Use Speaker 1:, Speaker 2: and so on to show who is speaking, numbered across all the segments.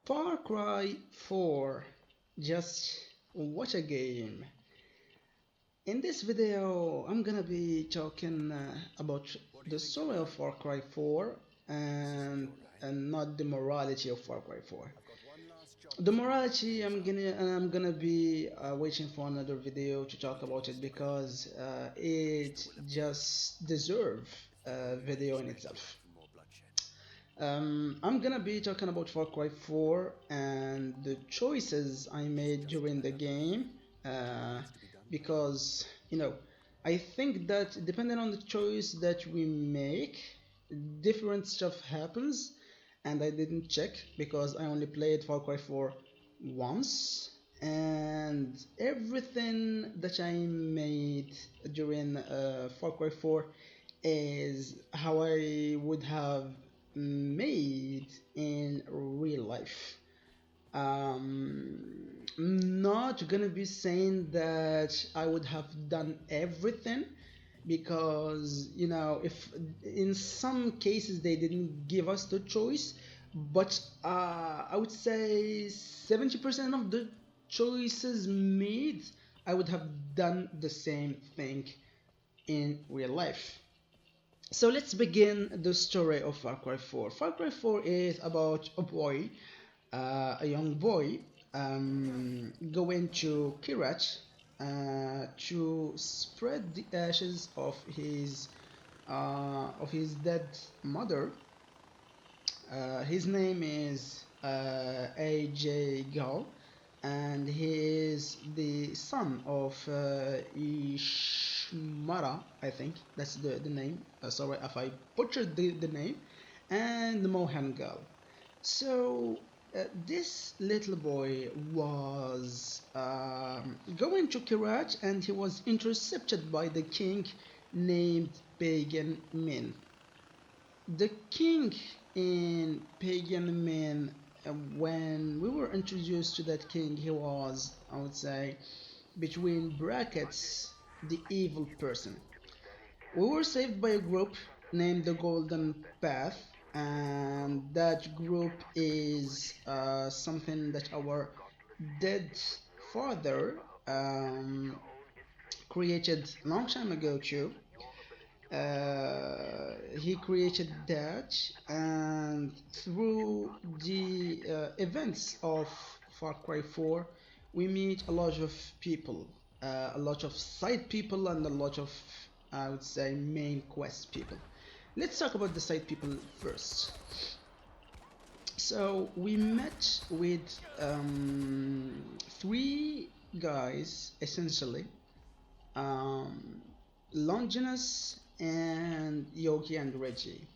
Speaker 1: Far Cry 4. Just watch a game. In this video, I'm gonna be talking about the story of Far Cry 4 and not the morality of Far Cry 4. The morality, I'm gonna be waiting for another video to talk about it because it just deserve a video in itself. I'm gonna be talking about Far Cry 4 and the choices I made during the game, uh, because I think that depending on the choice that we make, different stuff happens, and I didn't check because I only played Far Cry 4 once, and everything that I made during Far Cry 4 is how I would have made in real life. Not gonna be saying that I would have done everything because if in some cases they didn't give us the choice, but I would say 70% of the choices made I would have done the same thing in real life. So let's begin the story of Far Cry 4. Far Cry 4 is about a boy, a young boy, going to Kirat to spread the ashes of his dead mother. His name is A.J. Gal, and he is the son of Ishmara, I think that's the name. Sorry if I butchered the name, and Mohan Gal. So this little boy was going to Kirat, and he was intercepted by the king named Pagan Man. The king in Pagan Man, when we were introduced to that king, he was, I would say, between brackets, the evil person. We were saved by a group named the Golden Path, and that group is something that our dead father created a long time ago too. He created that, and through the events of Far Cry 4, we meet a lot of people, a lot of side people, and a lot of, I would say, main quest people. Let's talk about the side people first. So we met with three guys essentially, um, Longinus and Yogi and Reggie.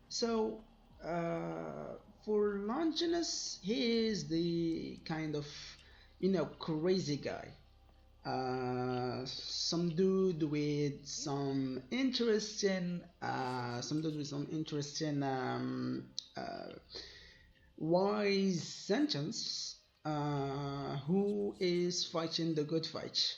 Speaker 1: So for Longinus, he is the kind of crazy guy. Some dude with some interesting uh, wise sentence, who is fighting the good fight.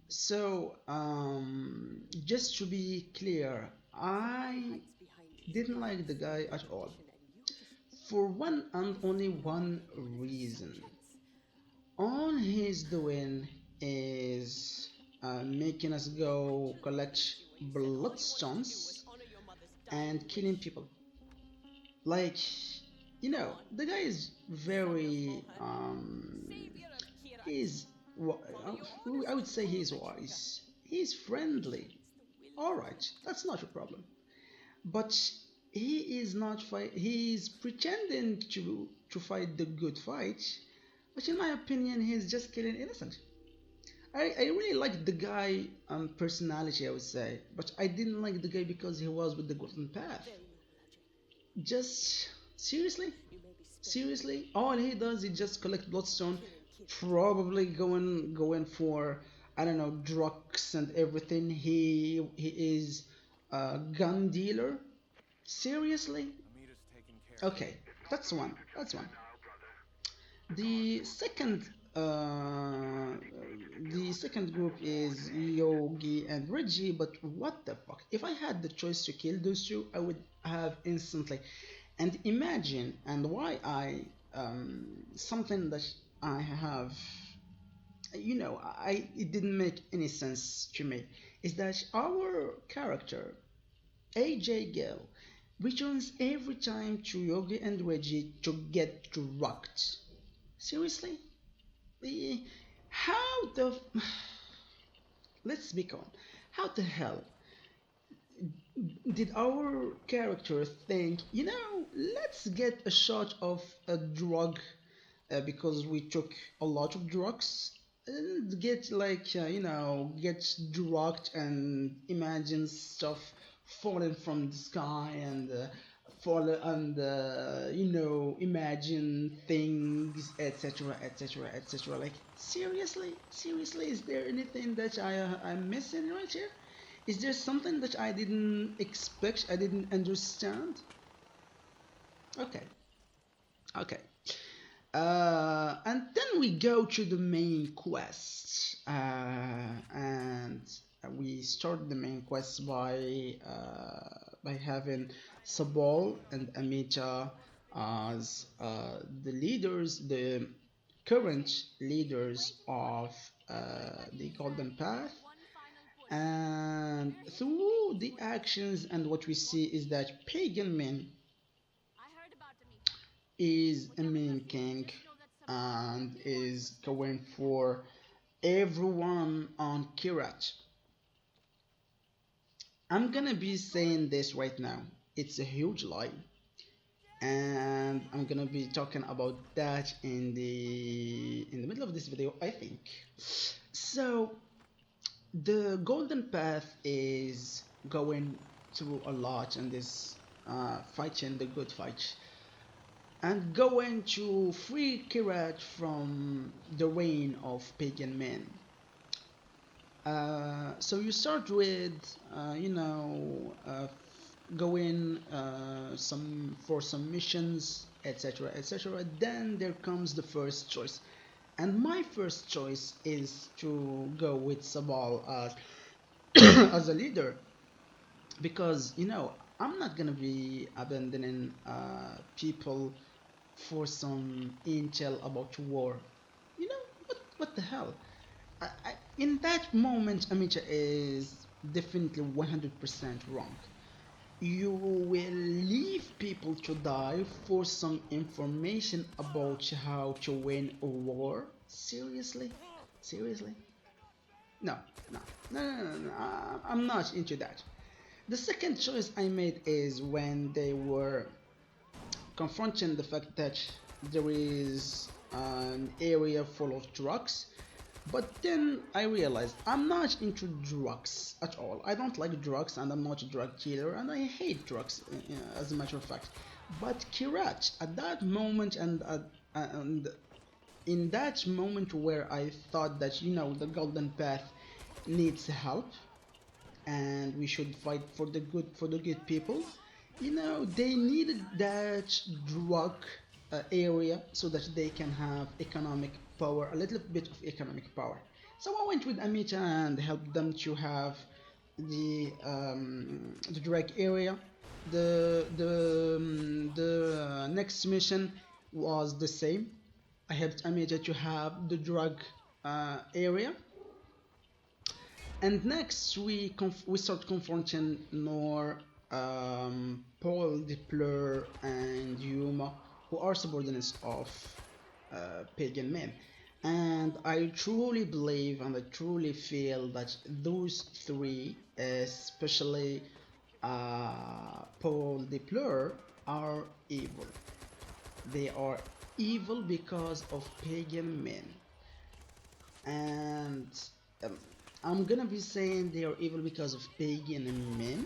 Speaker 1: So, just to be clear, I didn't like the guy at all. For one and only one reason. All he's doing is making us go collect bloodstones and killing people. Like, the guy is very, he's, I would say he's wise. He's friendly. Alright, that's not a problem. But he is not fight. He is pretending to fight the good fight, but in my opinion, he's just killing innocent. I really like the guy personality, I would say, but I didn't like the guy because he was with the golden path. Just seriously, seriously, all he does is just collect bloodstone, probably going for, I don't know, drugs and everything. He is a gun dealer. Seriously? Okay, that's one. That's one. The second, uh, the second group is Yogi and Reggie. But what the fuck? If I had the choice to kill those two, I would have instantly. And imagine, and why something that I have, it didn't make any sense to me, is that our character, AJ Gill, returns every time to Yogi and Reggie to get rocked. Seriously? Eh, How the. Let's be calm. How the hell did our character think, let's get a shot of a drug because we took a lot of drugs and get get drugged and imagine stuff falling from the sky and fall and imagine things, etc., etc., etc. Like, seriously, is there anything that I'm missing right here? Is there something that I didn't expect, I didn't understand? Okay, okay. And then we go to the main quest, and we start the main quest by having Sabal and Amita as the leaders, the current leaders of the Golden Path. And through the actions, and what we see is that Pagan Man is a main king and is going for everyone on Kirat. I'm gonna be saying this right now. It's a huge lie, and I'm gonna be talking about that in the middle of this video, I think. So the Golden Path is going through a lot and is fighting the good fight and going to free Kirat from the reign of Pagan Man. So you start with, going some missions, etc., etc. Then there comes the first choice, and my first choice is to go with Sabal as as a leader because I'm not gonna be abandoning people for some intel about war. What the hell? In that moment, Amicha is definitely 100% wrong. You will leave people to die for some information about how to win a war? Seriously? Seriously? No, no, no. I'm not into that. The second choice I made is when they were confronting the fact that there is an area full of drugs. But then I realized I'm not into drugs at all. I don't like drugs and I'm not a drug dealer and I hate drugs as a matter of fact. But Kirat, at that moment and in that moment where I thought that the Golden Path needs help and we should fight for the good people. They needed that drug area so that they can have economic power, a little bit of economic power. So I went with Amita and helped them to have the drug area. The next mission was the same. I helped Amita to have the drug area, and next we start confronting Nor, Paul, Dipler, and Yuma, who are subordinates of Pagan Man. And I truly believe and I truly feel that those three, especially Paul Dipler, are evil. They are evil because of Pagan Men. And um, I'm gonna be saying they are evil because of Pagan Men,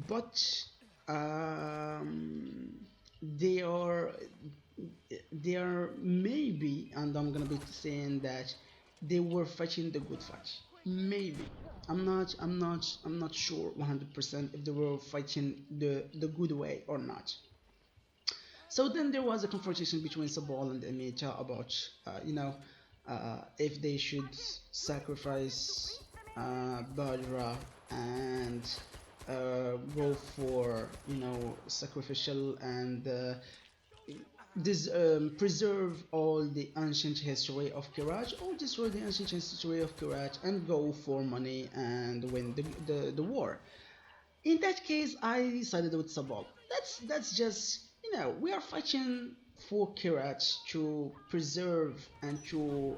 Speaker 1: but um, they are they are maybe, and I'm gonna be saying that they were fighting the good fight. Maybe I'm not sure 100% if they were fighting the good way or not. So then there was a confrontation between Sabal and Amita about, if they should sacrifice Badra and go for sacrificial and preserve all the ancient history of Kiraj, or destroy the ancient history of Kiraj and go for money and win the war. In that case, I sided with Sabal. That's just we are fighting for Kirat to preserve and to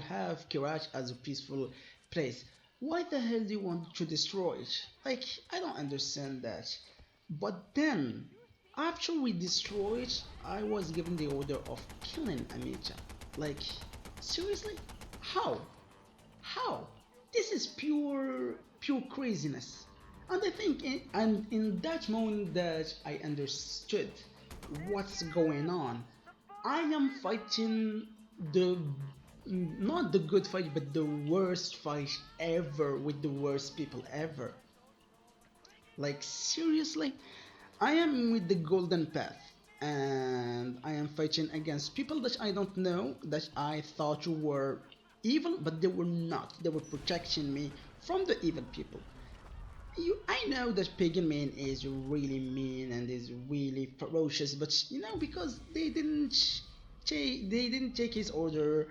Speaker 1: have Kirat as a peaceful place. Why the hell do you want to destroy it? Like, I don't understand that. But then, after we destroyed it, I was given the order of killing Amicha. Like, seriously? How? How? This is pure craziness. And I think in that moment that I understood what's going on, I am fighting the not the good fight, but the worst fight ever with the worst people ever. Like, seriously, I am with the golden path, and I am fighting against people that I don't know, that I thought were evil, but they were not. They were protecting me from the evil people. I know that Pagan Man is really mean and is really ferocious, but because they didn't take his order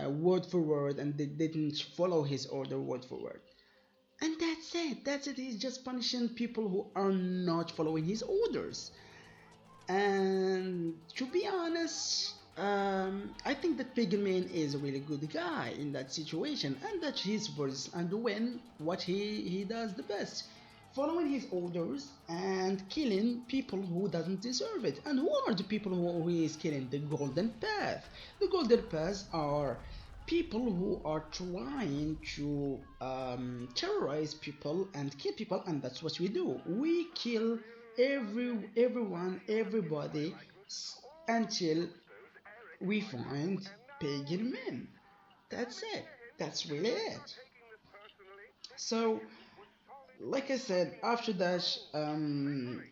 Speaker 1: word for word, and they didn't follow his order word for word. And that's it. That's it. He's just punishing people who are not following his orders. And to be honest, I think that Pagan Man is a really good guy in that situation, and that he's supposed and doing what he does the best, following his orders and killing people who doesn't deserve it. And who are the people who he is killing? The Golden Path. The Golden Path are people who are trying to terrorize people and kill people, and that's what we do. We kill everyone, everybody, until we find Pagan Men. That's it. That's really it. So, like I said, after that,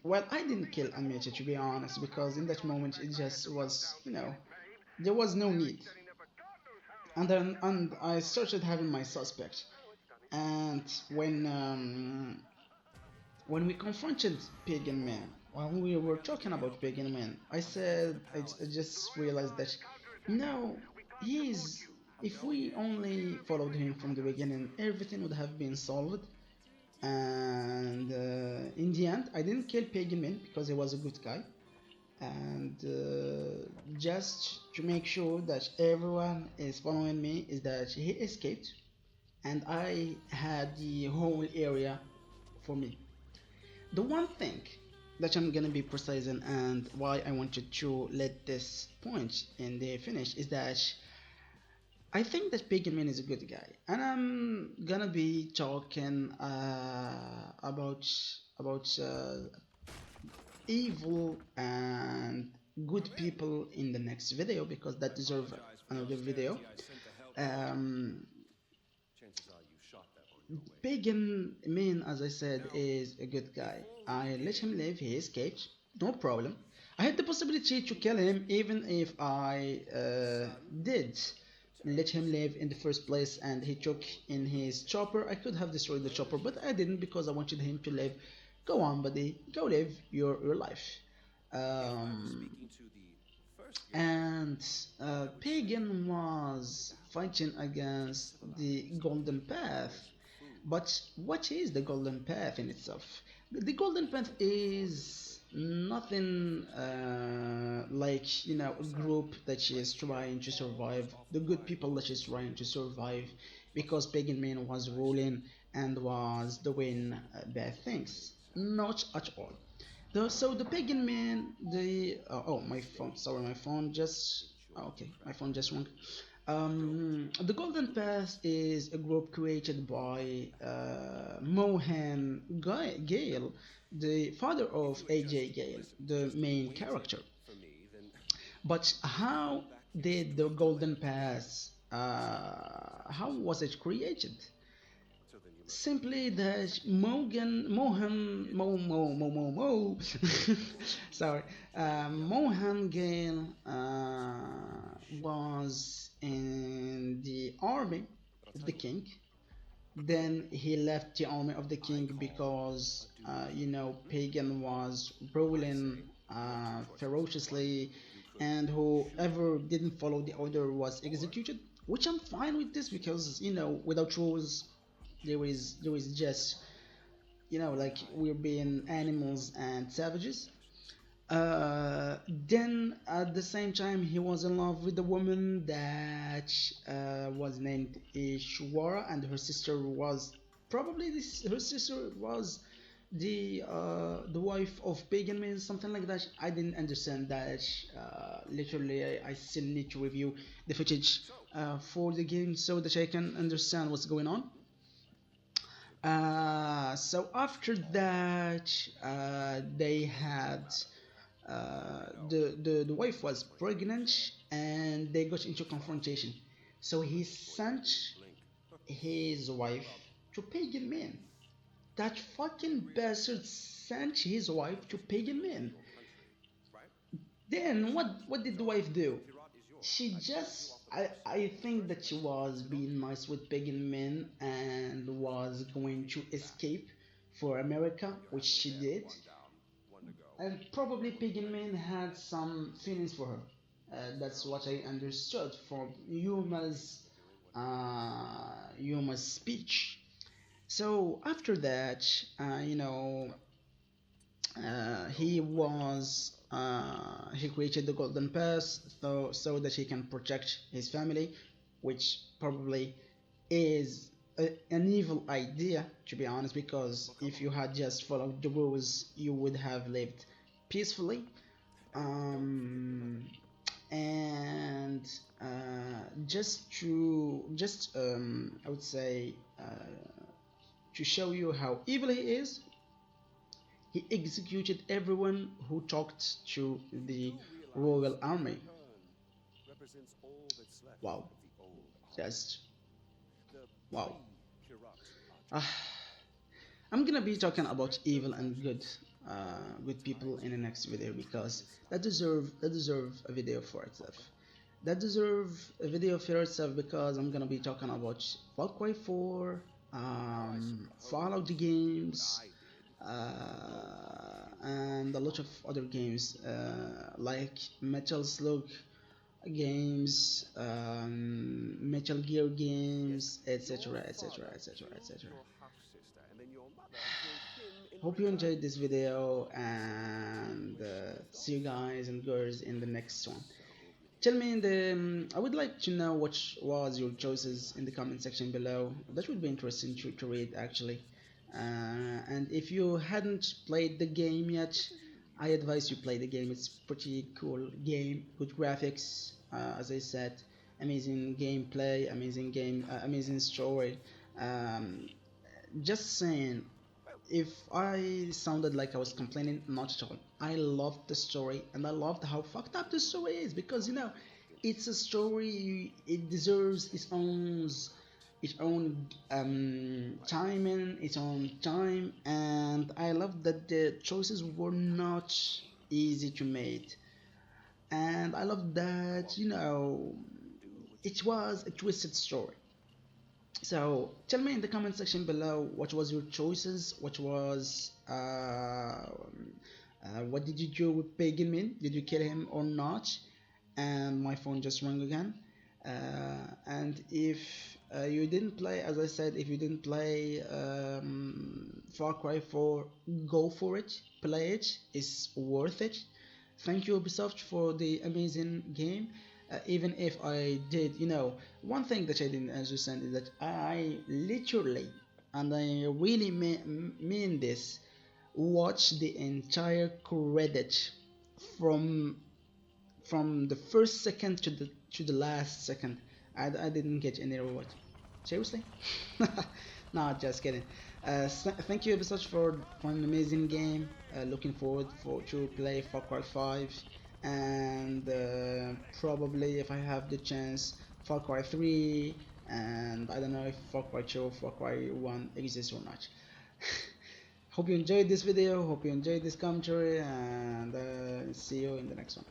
Speaker 1: well, I didn't kill Amicha, to be honest, because in that moment it just was, there was no need. And I started having my suspect. And when we confronted Pagan Man, when we were talking about Pagan Man, I just realized that no, he's if we only followed him from the beginning, everything would have been solved. And in the end, I didn't kill Pagan Man because he was a good guy. And just to make sure that everyone is following me, is that he escaped, and I had the whole area for me. The one thing that I'm gonna be precise in, and why I wanted to let this point in the finish, is that I think that Pigman is a good guy, and I'm gonna be talking about evil and good people in the next video, because that deserves another video. Um, Pagan Man, as I said, is a good guy. I let him live, he escaped, no problem. I had the possibility to kill him even if I did let him live in the first place and he took in his chopper. I could have destroyed the chopper, but I didn't because I wanted him to live. Go on, buddy, go live your life. Um, and Pagan was fighting against the Golden Path. But what is the Golden Path in itself? The Golden Path is nothing like a group that is trying to survive, the good people that is trying to survive because Pagan Man was ruling and was doing bad things. Not at all. So the pagan man, oh, my phone, sorry, my phone just okay, my phone just went. The Golden Path is a group created by Gale, the father of AJ Gale, the main character. But how did the Golden Path? How was it created? Simply that Mo, sorry, Mohan Gale was in the army of the king, Then he left the army of the king because Pagan was ruling ferociously, and whoever didn't follow the order was executed. Which I'm fine with this because without rules, there is just like we're being animals and savages. Then at the same time, he was in love with a woman that was named Ishwara, and her sister was probably this. Her sister was the wife of Pagan Man, something like that. I didn't understand that. Literally, I still need to review the footage for the game so that I can understand what's going on. So after that, they had the wife was pregnant and they got into confrontation. So he sent his wife to Pagan Men. That fucking bastard sent his wife to Pagan Men. Then what did the wife do? She just I think that she was being nice with Pagan Men and was going to escape for America, which she did. And probably Pigman had some feelings for her. That's what I understood from Yuma's speech. So after that, he created the Golden Pass so that he can protect his family, which probably is an evil idea, to be honest, because if you had just followed the rules you would have lived peacefully. um, and I would say, to show you how evil he is, he executed everyone who talked to the royal army. Wow, just wow. Ah, I'm gonna be talking about evil and good people in the next video because that deserve a video for itself. That deserve a video for itself because I'm gonna be talking about Far Cry 4, Fallout games, and a lot of other games like Metal Slug games, Metal Gear games, etc., etc., etc., etc. Hope you enjoyed this video, and see you guys and girls in the next one. Tell me in the I would like to know what was your choices in the comment section below. That would be interesting to read actually. And if you hadn't played the game yet, I advise you play the game. It's pretty cool game, good graphics, as I said, amazing gameplay, amazing story. Um, just saying, if I sounded like I was complaining, not at all. I loved the story and I loved how fucked up the story is because it's a story. It deserves its own timing, its own time, and I love that the choices were not easy to make, and I love that it was a twisted story. So tell me in the comment section below what was your choices, what did you do with Pagan Min? Did you kill him or not? And my phone just rang again. And if you didn't play, as I said, if you didn't play Far Cry 4, go for it, play it, it's worth it. Thank you Ubisoft for the amazing game. Even if I did, one thing that I didn't understand is that I literally, and I really mean this, watch the entire credit from the first second to the last second. I didn't get any reward. Seriously? No, just kidding. Thank you so much for an amazing game. Looking forward to play Far Cry 5, and probably if I have the chance, Far Cry 3, and I don't know if Far Cry 2 or Far Cry 1 exists or not. Hope you enjoyed this video, hope you enjoyed this commentary, and see you in the next one.